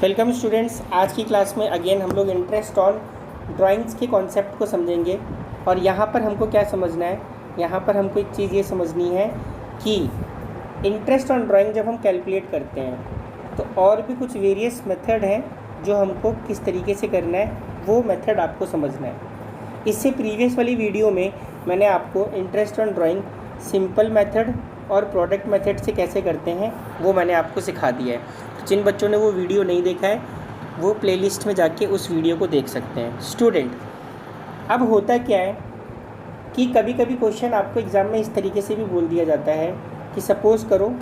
Welcome students. आज की class में अगेन हम लोग इंटरेस्ट ऑन ड्राइंग्स के कॉन्सेप्ट को समझेंगे। और यहाँ पर हमको क्या समझना है, यहाँ पर हमको एक चीज़ ये समझनी है कि इंटरेस्ट ऑन ड्राइंग जब हम कैलकुलेट करते हैं तो और भी कुछ वेरियस मेथड हैं जो हमको किस तरीके से करना है, वो मेथड आपको समझना है। इससे प्रीवियस वाली वीडियो में मैंने आपको interest on drawing simple method और प्रोडक्ट मेथड से कैसे करते हैं वो मैंने आपको सिखा दिया है। तो जिन बच्चों ने वो वीडियो नहीं देखा है वो प्लेलिस्ट में जाके उस वीडियो को देख सकते हैं। स्टूडेंट, अब होता क्या है कि कभी कभी क्वेश्चन आपको एग्ज़ाम में इस तरीके से भी बोल दिया जाता है कि सपोज़ करो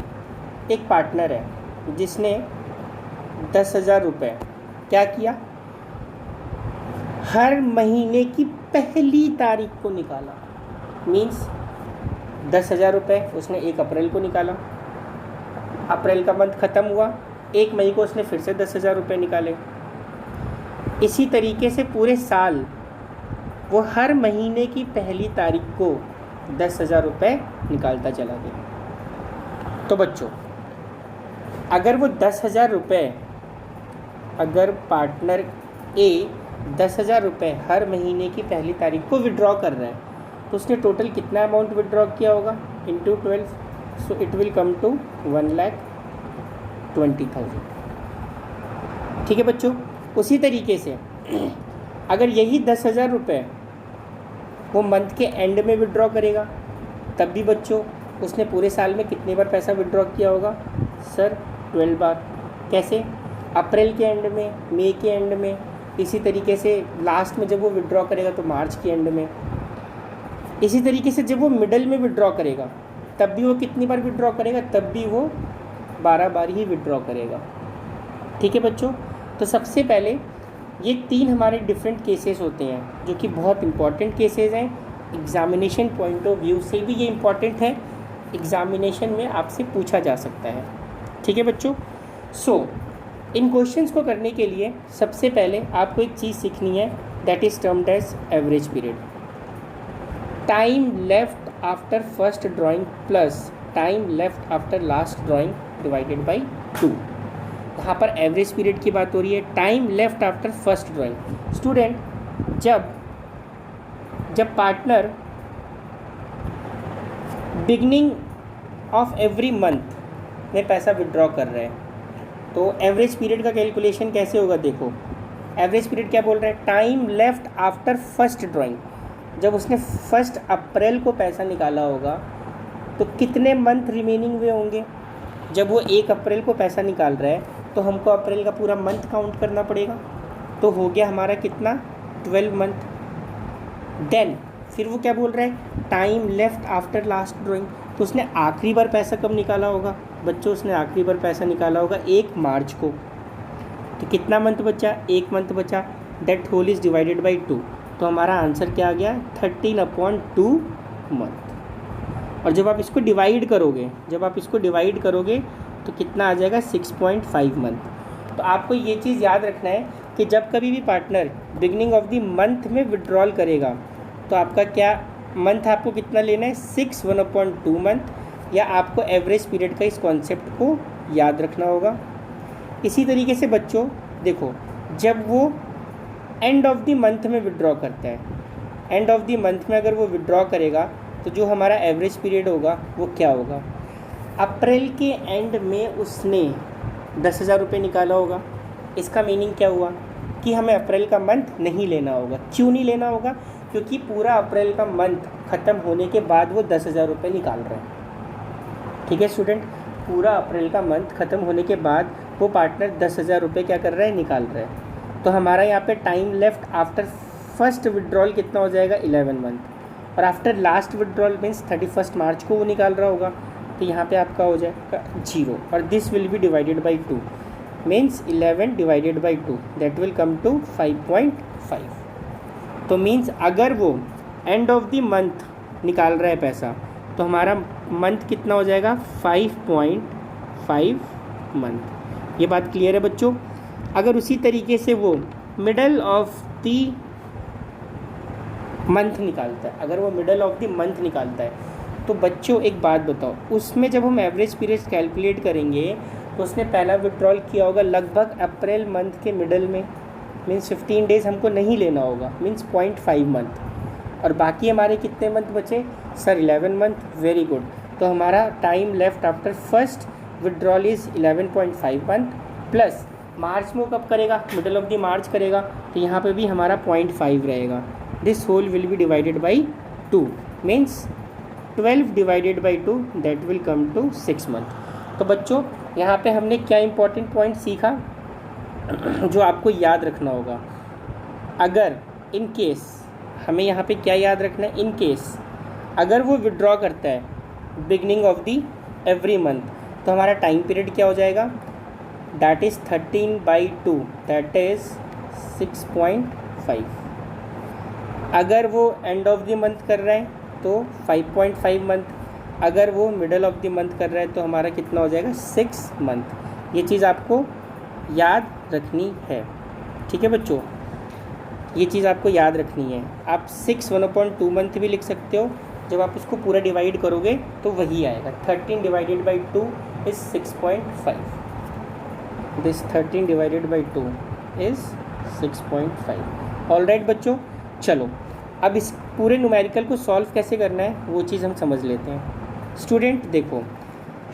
एक पार्टनर है जिसने 10,000 रुपये क्या किया, हर महीने की पहली तारीख को निकाला। मीन्स 10,000 रुपये उसने 1 अप्रैल को निकाला, अप्रैल का मंथ ख़त्म हुआ, 1 मई को उसने फिर से 10,000 रुपये निकाले। इसी तरीके से पूरे साल वो हर महीने की पहली तारीख को 10,000 रुपये निकालता चला गया। तो बच्चों, अगर वो 10,000 रुपये, अगर पार्टनर ए 10,000 रुपये हर महीने की पहली तारीख को विड्रॉ कर रहा है तो उसने टोटल कितना अमाउंट विड्रॉ किया होगा into 12, so it will come to 1,20,000। ठीक है बच्चों। उसी तरीके से अगर यही 10,000 रुपये वो मंथ के एंड में विड्रॉ करेगा तब भी बच्चों उसने पूरे साल में कितनी बार पैसा विड्रॉ किया होगा? सर 12 बार। कैसे? अप्रैल के एंड में, मई के एंड में, इसी तरीके से लास्ट में जब वो विड्रॉ करेगा तो मार्च के एंड में, इसी तरीके से जब वो मिडल में विड्रॉ करेगा तब भी वो कितनी बार विड्रॉ करेगा? तब भी वो 12 बार ही विड्रॉ करेगा। ठीक है बच्चों। तो सबसे पहले ये 3 हमारे डिफरेंट केसेस होते हैं जो कि बहुत इंपॉर्टेंट केसेस हैं। एग्जामिनेशन पॉइंट ऑफ व्यू से भी ये इम्पॉर्टेंट है, एग्जामिनेशन में आपसे पूछा जा सकता है। ठीक है बच्चों। सो इन क्वेश्चंस को करने के लिए सबसे पहले आपको एक चीज़ सीखनी है, that is termed as average period. Time left after first drawing plus time left after last drawing divided by 2। यहाँ पर एवरेज पीरियड की बात हो रही है, time left after first drawing. Student, जब partner beginning of every month में पैसा विड्रॉ कर रहे हैं तो एवरेज पीरियड का कैलकुलेशन कैसे होगा? देखो, एवरेज पीरियड क्या बोल रहा है? Time left after first drawing. जब उसने 1 अप्रैल को पैसा निकाला होगा तो कितने मंथ रिमेनिंग हुए होंगे? जब वो 1 अप्रैल को पैसा निकाल रहा है तो हमको अप्रैल का पूरा मंथ काउंट करना पड़ेगा। तो हो गया हमारा कितना? 12 मंथ। देन फिर वो क्या बोल रहा है? Time left after last drawing. तो उसने आखिरी बार पैसा कब निकाला होगा? बच्चों, उसने आखिरी बार पैसा निकाला होगा 1 मार्च को। तो कितना मंथ बचा? 1 मंथ बचा। That whole is divided by 2। तो हमारा आंसर क्या आ गया? 13/2 मंथ। और जब आप इसको डिवाइड करोगे तो कितना आ जाएगा? 6.5 मंथ। तो आपको ये चीज़ याद रखना है कि जब कभी भी partner beginning of the month में विड्रॉल करेगा तो आपका क्या मंथ आपको कितना लेना है? 6 1/2 मंथ। या आपको एवरेज पीरियड का इस कॉन्सेप्ट को याद रखना होगा। इसी तरीके से बच्चों देखो, जब वो एंड ऑफ द मंथ में विड्रॉ करता है, एंड ऑफ द मंथ में अगर वो विड्रॉ करेगा तो जो हमारा एवरेज पीरियड होगा वो क्या होगा? अप्रैल के एंड में उसने 10,000 रुपये निकाला होगा। इसका मीनिंग क्या हुआ कि हमें अप्रैल का मंथ नहीं लेना होगा। क्यों नहीं लेना होगा? क्योंकि पूरा अप्रैल का मंथ ख़त्म होने के बाद वो 10,000 रुपये निकाल रहे हैं। ठीक है स्टूडेंट, पूरा अप्रैल का मंथ ख़त्म होने के बाद वो पार्टनर 10,000 रुपये क्या कर रहा है? निकाल रहा है। तो हमारा यहाँ पे time left after first withdrawal कितना हो जाएगा? 11 मंथ। और आफ्टर लास्ट विड्रॉल मीन्स 31 मार्च को वो निकाल रहा होगा तो यहाँ पे आपका हो जाएगा 0। और this will be divided by 2 means 11 divided by 2, that will come to 5.5। तो मीन्स अगर वो एंड ऑफ द मंथ निकाल रहा है पैसा तो हमारा मंथ कितना हो जाएगा? 5.5 मंथ। ये बात क्लियर है बच्चों। अगर उसी तरीके से वो मिडल ऑफ द मंथ निकालता है, अगर वो मिडल ऑफ द मंथ निकालता है तो बच्चों एक बात बताओ, उसमें जब हम एवरेज पीरियड कैलकुलेट करेंगे तो उसने पहला विड्रॉल किया होगा लगभग अप्रैल मंथ के मिडल में, मीन्स 15 डेज़ हमको नहीं लेना होगा, मीन्स 0.5 मंथ। और बाकी हमारे कितने मंथ बचे सर? 11 मंथ। Very good. तो हमारा time left after first withdrawal is 11.5 month plus March में कब करेगा? मिडल ऑफ द मार्च करेगा, तो यहाँ पे भी हमारा 0.5 रहेगा। This whole will be divided by 2 means 12 divided by 2 that will come to 6 month. तो बच्चों यहाँ पे हमने क्या इंपॉर्टेंट पॉइंट सीखा जो आपको याद रखना होगा। अगर इन केस हमें यहाँ पे क्या याद रखना है? इन केस अगर वो विड्रॉ करता है beginning of the every month, तो हमारा टाइम पीरियड क्या हो जाएगा? That is 13/2 that is 6.5। अगर वो एंड ऑफ द मंथ कर रहा है तो 5.5 मंथ। अगर वो मिडल ऑफ द मंथ कर रहा है तो हमारा कितना हो जाएगा? 6 मंथ। ये चीज़ आपको याद रखनी है, ठीक है बच्चों? ये चीज़ आपको याद रखनी है। आप 6 1/2 मंथ भी लिख सकते हो। जब आप इसको पूरा डिवाइड करोगे तो वही आएगा। 13 divided by 2 is 6.5। This 13 divided by 2 is 6.5। Alright बच्चों, चलो अब इस पूरे न्यूमेरिकल को सॉल्व कैसे करना है वो चीज़ हम समझ लेते हैं। स्टूडेंट देखो,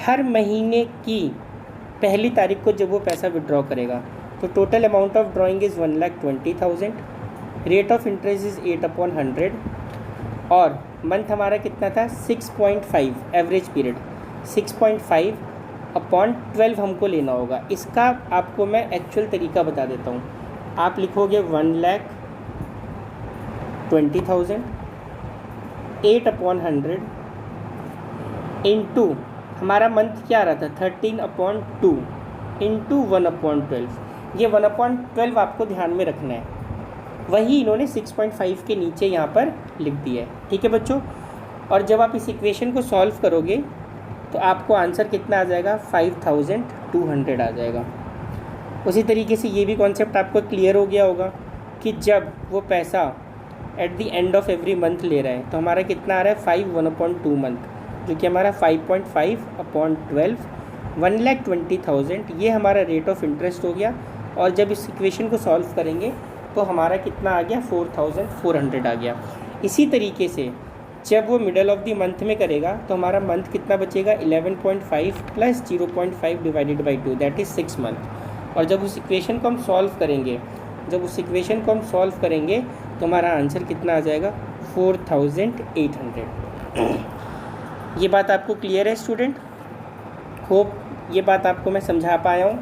हर महीने की पहली तारीख को जब वो पैसा विड्रॉ करेगा तो total amount of drawing is 1,20,000, rate of interest is 8/100 और मंथ हमारा कितना था? 6.5 एवरेज पीरियड। 6.5/12 हमको लेना होगा। इसका आपको मैं एक्चुअल तरीका बता देता हूँ। आप लिखोगे 1,20,000 8/100 इंटू हमारा मंथ क्या आ रहा था? 13/2 इंटू 1/12। ये 1/12 आपको ध्यान में रखना है। वही इन्होंने 6.5 के नीचे यहाँ पर लिख दिया है, ठीक है बच्चों? और जब आप इस इक्वेशन को सॉल्व करोगे तो आपको आंसर कितना आ जाएगा? 5,200 आ जाएगा। उसी तरीके से ये भी कॉन्सेप्ट आपको क्लियर हो गया होगा कि जब वो पैसा at the end of every month ले रहा है तो हमारा कितना आ रहा है? 5 1/2 मंथ, जो कि हमारा 5.5/12 1,20,000 ये हमारा रेट ऑफ इंटरेस्ट हो गया। और जब इस इक्वेशन को सॉल्व करेंगे तो हमारा कितना आ गया? 4,400 आ गया। इसी तरीके से जब वो मिडल ऑफ द मंथ में करेगा तो हमारा मंथ कितना बचेगा? 11.5 plus 0.5 divided by 2 that is 6 month. और जब उस इक्वेशन को हम सॉल्व करेंगे तो हमारा आंसर कितना आ जाएगा? 4,800। ये बात आपको क्लियर है स्टूडेंट? होप ये बात आपको मैं समझा पाया हूँ।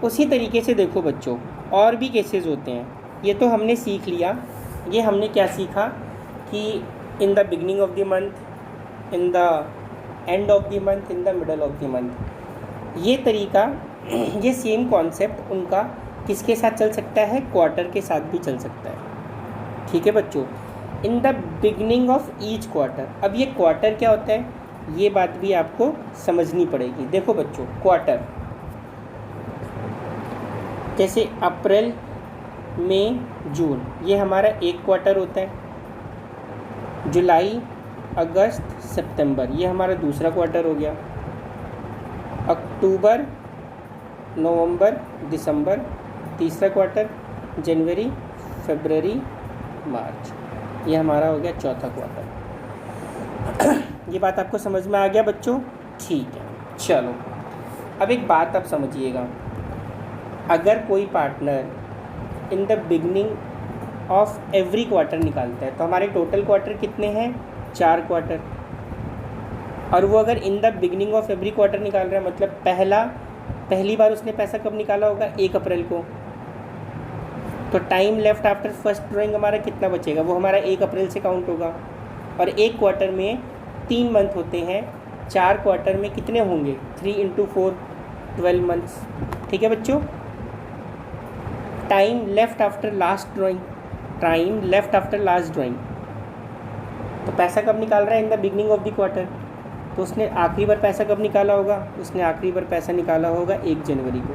उसी तरीके से देखो बच्चों, और भी केसेस होते हैं। ये तो हमने सीख लिया। ये हमने क्या सीखा कि in the beginning of the month, in the end of the month, in the middle of the month. ये तरीका, ये सेम कॉन्सेप्ट उनका किसके साथ चल सकता है? क्वार्टर के साथ भी चल सकता है, ठीक है बच्चों? In the beginning of each quarter. अब ये क्वार्टर क्या होता है ये बात भी आपको समझनी पड़ेगी। देखो बच्चों, क्वार्टर जैसे अप्रैल, मई, जून ये हमारा एक क्वार्टर होता है। जुलाई, अगस्त, सितंबर ये हमारा दूसरा क्वार्टर हो गया। अक्टूबर, नवंबर, दिसंबर तीसरा क्वार्टर। जनवरी, फरवरी, मार्च ये हमारा हो गया चौथा क्वार्टर। ये बात आपको समझ में आ गया बच्चों? ठीक है, चलो अब एक बात आप समझिएगा। अगर कोई partner in the beginning of every quarter निकालता है तो हमारे टोटल क्वार्टर कितने हैं? 4 क्वार्टर। और वो अगर in the beginning of every quarter निकाल रहा है मतलब पहली बार उसने पैसा कब निकाला होगा? 1 अप्रैल को। तो time left after first drawing हमारा कितना बचेगा? वो हमारा 1 अप्रैल से काउंट होगा। और एक क्वार्टर में 3 मंथ होते हैं, 4 क्वार्टर में कितने होंगे? 3 × 4 12 मंथ्स, ठीक है बच्चों? Time left after last drawing, तो पैसा कब निकाल रहा है? In the beginning of the quarter. तो उसने आखिरी बार पैसा कब निकाला होगा? उसने आखिरी बार पैसा निकाला होगा 1 जनवरी को।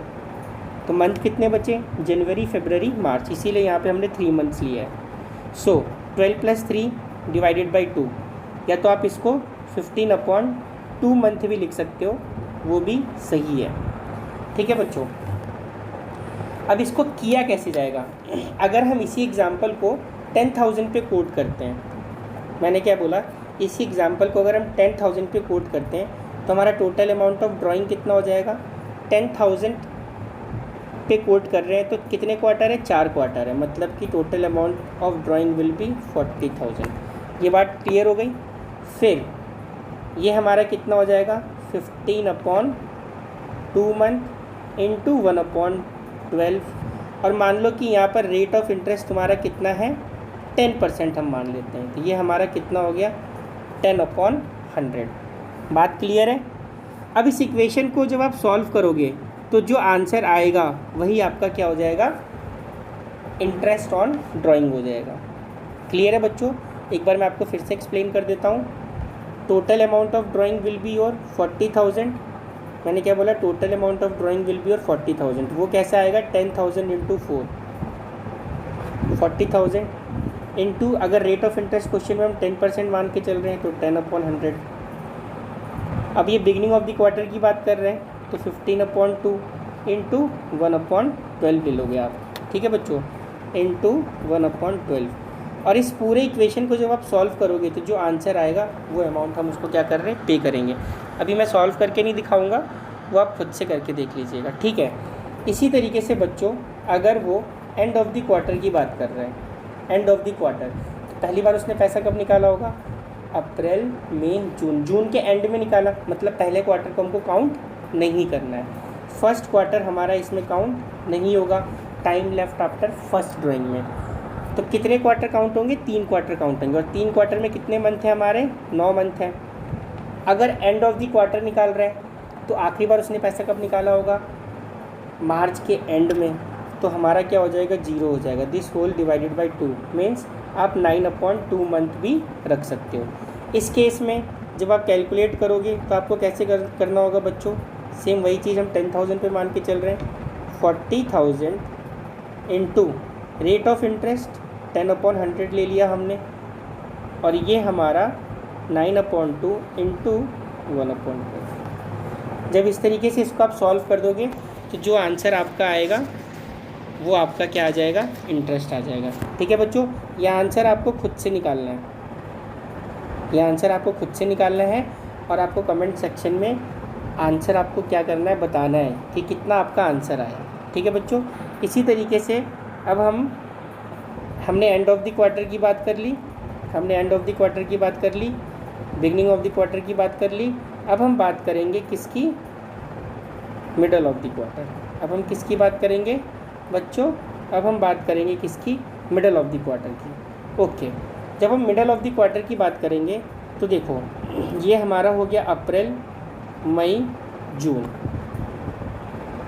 तो मंथ कितने बचे? जनवरी, फरवरी, मार्च। इसीलिए यहाँ पे हमने 3 मंथ्स लिया है। सो 12 + 3 डिवाइडेड बाई 2, या तो आप इसको 15/2 मंथ भी लिख सकते हो, वो भी सही है। ठीक है बच्चों। अब इसको किया कैसे जाएगा? अगर हम इसी एग्जाम्पल को 10,000 पे कोट करते हैं, मैंने क्या बोला, इसी एग्जाम्पल को अगर हम 10,000 पे कोट करते हैं तो हमारा टोटल अमाउंट ऑफ ड्राइंग कितना हो जाएगा? 10,000 पे कोट कर रहे हैं तो कितने क्वार्टर है? 4 क्वार्टर है, मतलब कि total amount of drawing will be 40,000। ये बात क्लियर हो गई। फिर ये हमारा कितना हो जाएगा? 15/2 मंथ इंटू 1/12। और मान लो कि यहाँ पर रेट ऑफ इंटरेस्ट तुम्हारा कितना है? 10% हम मान लेते हैं, तो ये हमारा कितना हो गया? 10/100। बात क्लियर है? अब इस इक्वेशन को जब आप सॉल्व करोगे तो जो आंसर आएगा वही आपका क्या हो जाएगा? इंटरेस्ट ऑन ड्राइंग हो जाएगा। क्लियर है बच्चों? एक बार मैं आपको फिर से एक्सप्लेन कर देता हूँ। Total amount of drawing will be your 40,000। मैंने क्या बोला? Total amount of drawing will be your 40,000। वो कैसे आएगा? 10,000 इंटू 4, 40,000 इंटू, अगर रेट ऑफ इंटरेस्ट क्वेश्चन में हम 10% मान के चल रहे हैं तो 10/100। अब ये बिगनिंग ऑफ द क्वार्टर की बात कर रहे हैं तो 15/2 इंटू 1/12 ले लोगे आप। ठीक है बच्चों, इंटू 1/12। और इस पूरे इक्वेशन को जब आप सॉल्व करोगे तो जो आंसर आएगा वो अमाउंट हम उसको क्या कर रहे हैं? पे करेंगे। अभी मैं सॉल्व करके नहीं दिखाऊंगा, वो आप खुद से करके देख लीजिएगा। ठीक है। इसी तरीके से बच्चों, अगर वो एंड ऑफ द क्वार्टर की बात कर रहे हैं, एंड ऑफ द क्वार्टर, तो पहली बार उसने पैसा कब निकाला होगा? अप्रैल, मई, जून। जून के एंड में निकाला, मतलब पहले क्वार्टर को हमको काउंट नहीं करना है। फर्स्ट क्वार्टर हमारा इसमें काउंट नहीं होगा, time left after first drawing में। तो कितने क्वार्टर काउंट होंगे? 3 क्वार्टर काउंट होंगे। और 3 क्वार्टर में कितने मंथ हैं हमारे? 9 मंथ हैं। अगर एंड ऑफ द क्वार्टर निकाल रहे हैं तो आखिरी बार उसने पैसा कब निकाला होगा? मार्च के एंड में। तो हमारा क्या हो जाएगा? 0 हो जाएगा। This whole divided by 2 means आप 9/2 मंथ भी रख सकते हो। इस केस में जब आप कैलकुलेट करोगे तो आपको कैसे करना होगा बच्चों? सेम वही चीज़ हम 10,000 पे मान के चल रहे हैं। 40,000 इंटू रेट ऑफ इंटरेस्ट 10/100 ले लिया हमने, और ये हमारा 9/2 इंटू 1/12। जब इस तरीके से इसको आप सॉल्व कर दोगे तो जो आंसर आपका आएगा वो आपका क्या आ जाएगा? इंटरेस्ट आ जाएगा। ठीक है बच्चों, यह आंसर आपको खुद से निकालना है, यह आंसर आपको खुद से निकालना है। और आपको कमेंट सेक्शन में आंसर आपको क्या करना है? बताना है कि कितना आपका आंसर आया। ठीक है बच्चों। इसी तरीके से अब हमने एंड ऑफ द क्वार्टर की बात कर ली, हमने एंड ऑफ द क्वार्टर की बात कर ली, बिगनिंग ऑफ द क्वार्टर की बात कर ली। अब हम बात करेंगे किसकी? Middle of the quarter. अब हम किसकी बात करेंगे बच्चों? अब हम बात करेंगे किसकी? मिडल ऑफ द क्वार्टर की। ओके, जब हम मिडल ऑफ द क्वार्टर की बात करेंगे तो देखो, ये हमारा हो गया अप्रैल, मई, जून।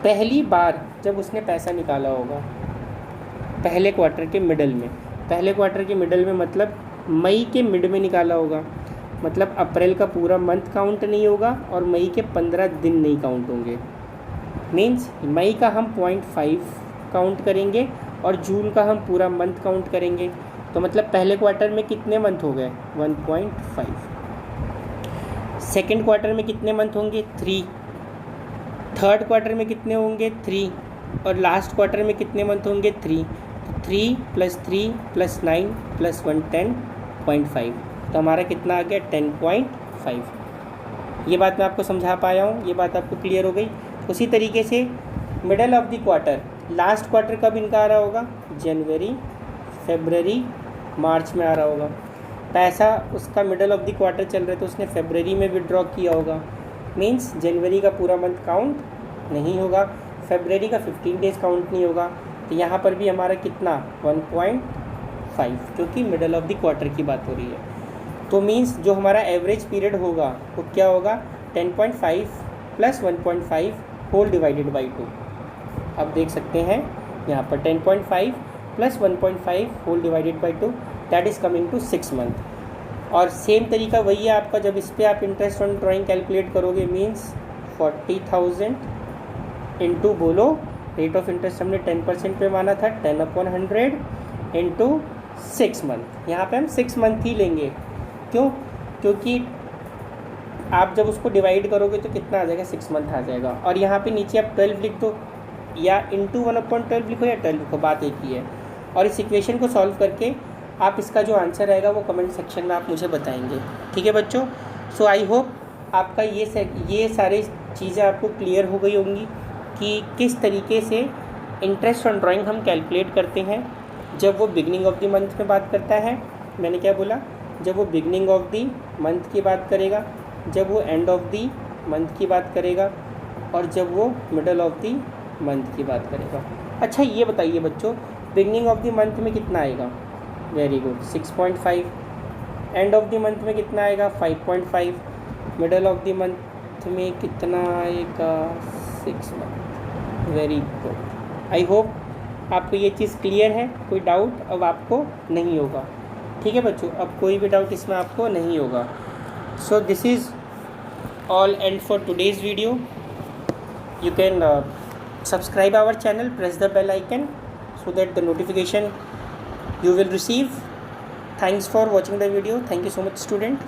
पहली बार जब उसने पैसा निकाला होगा पहले क्वार्टर के मिडल में, पहले क्वार्टर के मिडल में मतलब मई के मिड में निकाला होगा, मतलब अप्रैल का पूरा मंथ काउंट नहीं होगा और मई के 15 दिन नहीं काउंट होंगे। मीन्स मई का हम 0.5 काउंट करेंगे और जून का हम पूरा मंथ काउंट करेंगे। तो मतलब पहले क्वार्टर में कितने मंथ हो गए? 1.5। सेकेंड क्वार्टर में कितने मंथ होंगे? 3। थर्ड क्वार्टर में कितने होंगे? 3। और लास्ट क्वार्टर में कितने मंथ होंगे? 3। 3 + 3 + 9 + 1 10.5। तो हमारा कितना आ गया? 10.5। ये बात मैं आपको समझा पाया हूँ, ये बात आपको क्लियर हो गई। उसी तरीके से middle of the quarter, last quarter कब इनका आ रहा होगा? जनवरी, फरवरी, मार्च में आ रहा होगा। पैसा उसका मिडल ऑफ द क्वार्टर चल रहा है तो उसने फरवरी में विड्रॉ किया होगा। मीन्स जनवरी का पूरा मंथ काउंट नहीं होगा, फरवरी का 15 डेज़ काउंट नहीं होगा। तो यहाँ पर भी हमारा कितना? 1.5, क्योंकि मिडल ऑफ द क्वार्टर की बात हो रही है। तो मीन्स जो हमारा एवरेज पीरियड होगा वो क्या होगा? 10.5 + 1.5 होल डिवाइडेड बाई 2। आप देख सकते हैं यहाँ पर 10.5 + 1.5 whole divided by 2, that is coming to 6 month. और सेम तरीका वही है आपका, जब इस पर आप इंटरेस्ट ऑन ड्राइंग कैलकुलेट करोगे मीन्स 40,000 इंटू, बोलो रेट ऑफ इंटरेस्ट हमने 10% पे माना था, 10/100 इंटू 6 मंथ। यहाँ पे हम 6 मंथ ही लेंगे। क्यों? क्योंकि आप जब उसको डिवाइड करोगे तो कितना आ जाएगा, 6 मंथ आ जाएगा। और यहाँ पे नीचे आप 12 लिख दो, या इंटू 1/12 लिखो या 12 लिखो, बात एक ही है। और इस इक्वेशन को सॉल्व करके आप इसका जो आंसर आएगा वो कमेंट सेक्शन में आप मुझे बताएंगे, ठीक है बच्चों। सो आई होप आपका ये सारी चीज़ें आपको क्लियर हो गई होंगी कि किस तरीके से इंटरेस्ट ऑन ड्राइंग हम कैलकुलेट करते हैं जब वो बिगनिंग ऑफ द मंथ में बात करता है। मैंने क्या बोला, जब वो बिगनिंग ऑफ द मंथ की बात करेगा, जब वो एंड ऑफ द मंथ की बात करेगा, और जब वो मिडल ऑफ द मंथ की बात करेगा। अच्छा ये बताइए बच्चों, बिगनिंग ऑफ द मंथ में कितना आएगा? Very good, 6.5। End of the month में कितना आएगा? 5.5। मिडल ऑफ द मंथ में कितना आएगा? 6 month. Very good. I hope आपको ये चीज़ क्लियर है, कोई डाउट अब आपको नहीं होगा, ठीक है बच्चों, अब कोई भी डाउट इसमें आपको नहीं होगा। So this is all and for today's video. You can subscribe our channel, press the bell icon so that the notification you will receive. Thanks for watching the video. Thank you so much, student.